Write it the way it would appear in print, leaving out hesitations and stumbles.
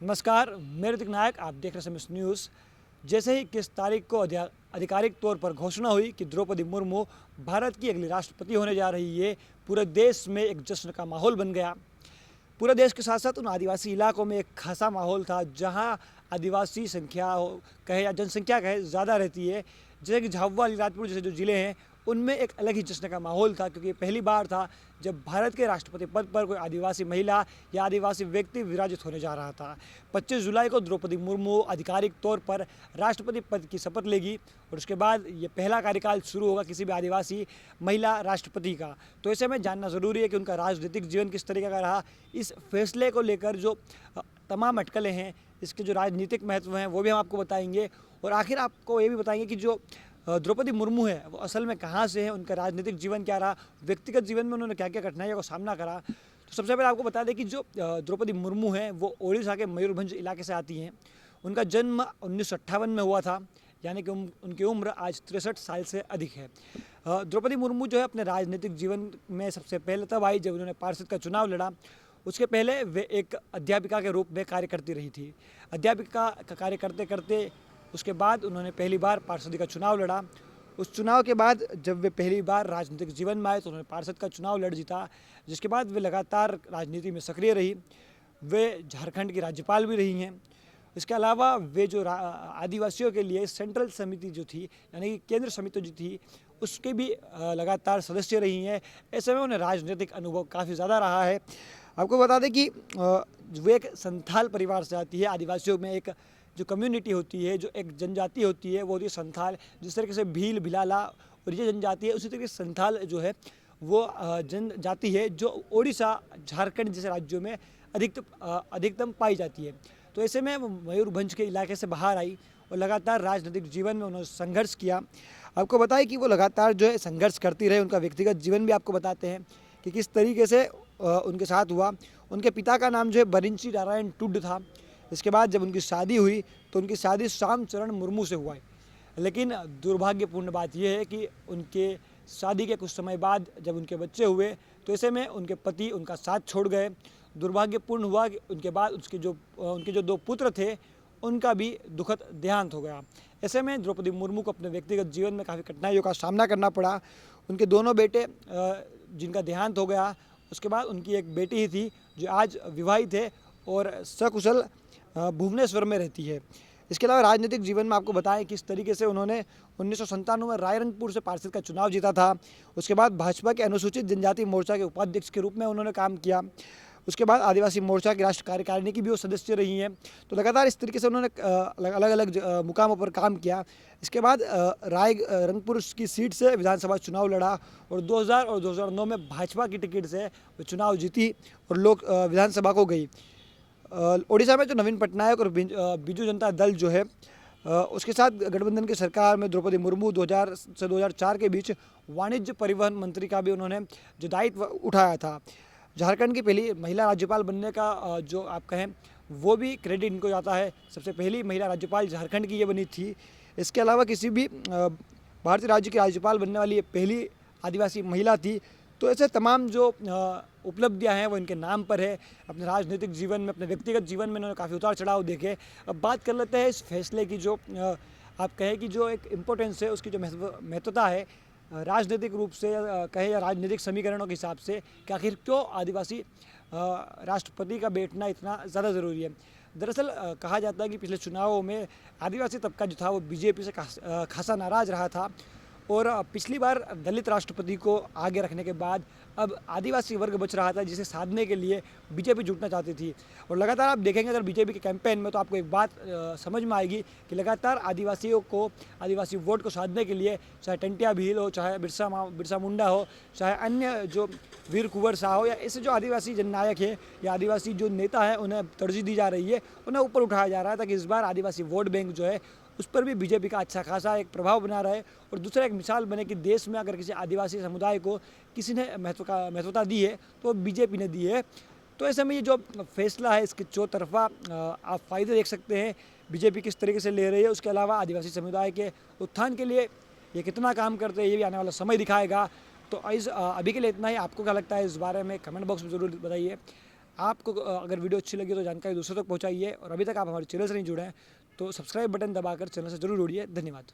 नमस्कार, मैं ऋतिक नायक। आप देख रहे हैं SMS न्यूज़। जैसे ही 21 तारीख को आधिकारिक तौर पर घोषणा हुई कि द्रौपदी मुर्मू भारत की अगली राष्ट्रपति होने जा रही है, पूरे देश में एक जश्न का माहौल बन गया। पूरे देश के साथ साथ उन आदिवासी इलाकों में एक खासा माहौल था, जहां आदिवासी संख्या कहे या जनसंख्या कहे ज़्यादा रहती है। जैसे कि झाबुआ, अलीराजपुर जैसे जो ज़िले हैं, उनमें एक अलग ही जश्न का माहौल था, क्योंकि ये पहली बार था जब भारत के राष्ट्रपति पद पर कोई आदिवासी महिला या आदिवासी व्यक्ति विराजित होने जा रहा था। 25 जुलाई को द्रौपदी मुर्मू आधिकारिक तौर पर राष्ट्रपति पद की शपथ लेगी और उसके बाद ये पहला कार्यकाल शुरू होगा किसी भी आदिवासी महिला राष्ट्रपति का। तो ऐसे में जानना ज़रूरी है कि उनका राजनीतिक जीवन किस तरीके का रहा। इस फैसले को लेकर जो तमाम अटकलें हैं, इसके जो राजनीतिक महत्व हैं, वो भी हम आपको बताएंगे। और आखिर आपको ये भी बताएंगे कि जो द्रौपदी मुर्मू है वो असल में कहाँ से है, उनका राजनीतिक जीवन क्या रहा, व्यक्तिगत जीवन में उन्होंने क्या क्या कठिनाइयों का सामना करा। तो सबसे पहले आपको बता दें कि जो द्रौपदी मुर्मू हैं वो ओडिशा के मयूरभंज इलाके से आती हैं। उनका जन्म 1958 में हुआ था, यानी कि उनकी उम्र आज 63 साल से अधिक है। द्रौपदी मुर्मू जो है अपने राजनीतिक जीवन में सबसे पहले तब आई जब उन्होंने पार्षद का चुनाव लड़ा। उसके पहले वे एक अध्यापिका के रूप में कार्य करती रही थी। अध्यापिका का कार्य करते करते उसके बाद उन्होंने पहली बार पार्षदी का चुनाव लड़ा। उस चुनाव के बाद जब वे पहली बार राजनीतिक जीवन में आए तो उन्होंने पार्षद का चुनाव लड़ जीता, जिसके बाद वे लगातार राजनीति में सक्रिय रही। वे झारखंड की राज्यपाल भी रही हैं। इसके अलावा वे जो आदिवासियों के लिए सेंट्रल समिति जो थी, यानी कि केंद्र समिति जो थी, उसके भी लगातार सदस्य रही हैं। ऐसे में उन्हें राजनीतिक अनुभव काफ़ी ज़्यादा रहा है। आपको बता दें कि वे एक संथाल परिवार से आती है। आदिवासियों में एक जो कम्युनिटी होती है, जो एक जनजाति होती है, वो होती है संथाल। जिस तरीके से भील, भिलाला और ये जनजाति है, उसी तरीके से संथाल जो है वो जनजाति है जो ओडिशा, झारखंड जैसे राज्यों में अधिकतम पाई जाती है। तो ऐसे में वो मयूरभंज के इलाके से बाहर आई और लगातार राजनीतिक जीवन में उन्होंने संघर्ष किया। आपको बताएं कि वो लगातार जो है संघर्ष करती रहे। उनका व्यक्तिगत जीवन भी आपको बताते हैं कि किस तरीके से उनके साथ हुआ। उनके पिता का नाम जो है बरिंची नारायण टुड था। इसके बाद जब उनकी शादी हुई तो उनकी शादी श्यामचरण मुर्मू से हुआ है। लेकिन दुर्भाग्यपूर्ण बात यह है कि उनके शादी के कुछ समय बाद जब उनके बच्चे हुए तो ऐसे में उनके पति उनका साथ छोड़ गए। दुर्भाग्यपूर्ण हुआ कि उनके बाद उनके जो 2 पुत्र थे उनका भी दुखद देहांत हो गया। ऐसे में द्रौपदी मुर्मू को अपने व्यक्तिगत जीवन में काफ़ी कठिनाइयों का सामना करना पड़ा। उनके दोनों बेटे जिनका देहांत हो गया, उसके बाद उनकी एक बेटी ही थी जो आज विवाहित है और सकुशल भुवनेश्वर में रहती है। इसके अलावा राजनीतिक जीवन में आपको बताएं किस तरीके से उन्होंने 1997 में रायरंगपुर से पार्षद का चुनाव जीता था। उसके बाद भाजपा के अनुसूचित जनजाति मोर्चा के उपाध्यक्ष के रूप में उन्होंने काम किया। उसके बाद आदिवासी मोर्चा की राष्ट्रीय कार्यकारिणी की भी वो सदस्य रही हैं। तो लगातार इस तरीके से उन्होंने अलग अलग मुकामों पर काम किया। इसके बाद रंगपुर की सीट से विधानसभा चुनाव लड़ा और 2000 और 2009 में भाजपा की टिकट से वो चुनाव जीती और विधानसभा को गई। ओडिशा में जो नवीन पटनायक और बीजू जनता दल जो है उसके साथ गठबंधन की सरकार में द्रौपदी मुर्मू 2000 से 2004 के बीच वाणिज्य परिवहन मंत्री का भी उन्होंने जो दायित्व उठाया था। झारखंड की पहली महिला राज्यपाल बनने का जो आप कहें वो भी क्रेडिट इनको जाता है। सबसे पहली महिला राज्यपाल झारखंड की ये बनी थी। इसके अलावा किसी भी भारतीय राज्य की राज्यपाल बनने वाली ये पहली आदिवासी महिला थी। तो ऐसे तमाम जो उपलब्धियां हैं वो इनके नाम पर है। अपने राजनीतिक जीवन में, अपने व्यक्तिगत जीवन में इन्होंने काफ़ी उतार चढ़ाव देखे। अब बात कर लेते हैं इस फैसले की जो आप कहें कि जो एक इम्पोर्टेंस है, उसकी जो महत्वता है राजनीतिक रूप से कहे या राजनीतिक समीकरणों के हिसाब से कि आखिर क्यों आदिवासी राष्ट्रपति का बैठना इतना ज़्यादा ज़रूरी है। दरअसल कहा जाता है कि पिछले चुनावों में आदिवासी तबका जो था वो बीजेपी से खासा नाराज़ रहा था और पिछली बार दलित राष्ट्रपति को आगे रखने के बाद अब आदिवासी वर्ग बच रहा था, जिसे साधने के लिए बीजेपी जुटना चाहती थी। और लगातार आप देखेंगे अगर बीजेपी के कैंपेन में तो आपको एक बात समझ में आएगी कि लगातार आदिवासियों को, आदिवासी वोट को साधने के लिए, चाहे टंटिया भील हो, चाहे बिरसा मुंडा हो, चाहे अन्य जो वीर कुंवर शाह हो, या ऐसे जो आदिवासी जननायक है या आदिवासी जो नेता है, उन्हें तरजीह दी जा रही है, उन्हें ऊपर उठाया जा रहा है ताकि इस बार आदिवासी वोट बैंक जो है उस पर भी बीजेपी का अच्छा खासा एक प्रभाव बना रहे और दूसरा एक मिसाल बने कि देश में अगर किसी आदिवासी समुदाय को किसी ने महत्वता दी है तो बीजेपी ने दी है। तो ऐसे में ये जो फैसला है इसके चौतरफा आप फ़ायदे देख सकते हैं बीजेपी किस तरीके से ले रही है। उसके अलावा आदिवासी समुदाय के उत्थान के लिए ये कितना काम करते हैं ये भी आने वाला समय दिखाएगा। तो अभी के लिए इतना ही। आपको क्या लगता है इस बारे में कमेंट बॉक्स में ज़रूर बताइए। आपको अगर वीडियो अच्छी लगी तो जानकारी दूसरों तक पहुँचाइए और अभी तक आप हमारे चैनल से नहीं जुड़े हैं तो सब्सक्राइब बटन दबाकर चैनल से जरूर जुड़िए। धन्यवाद।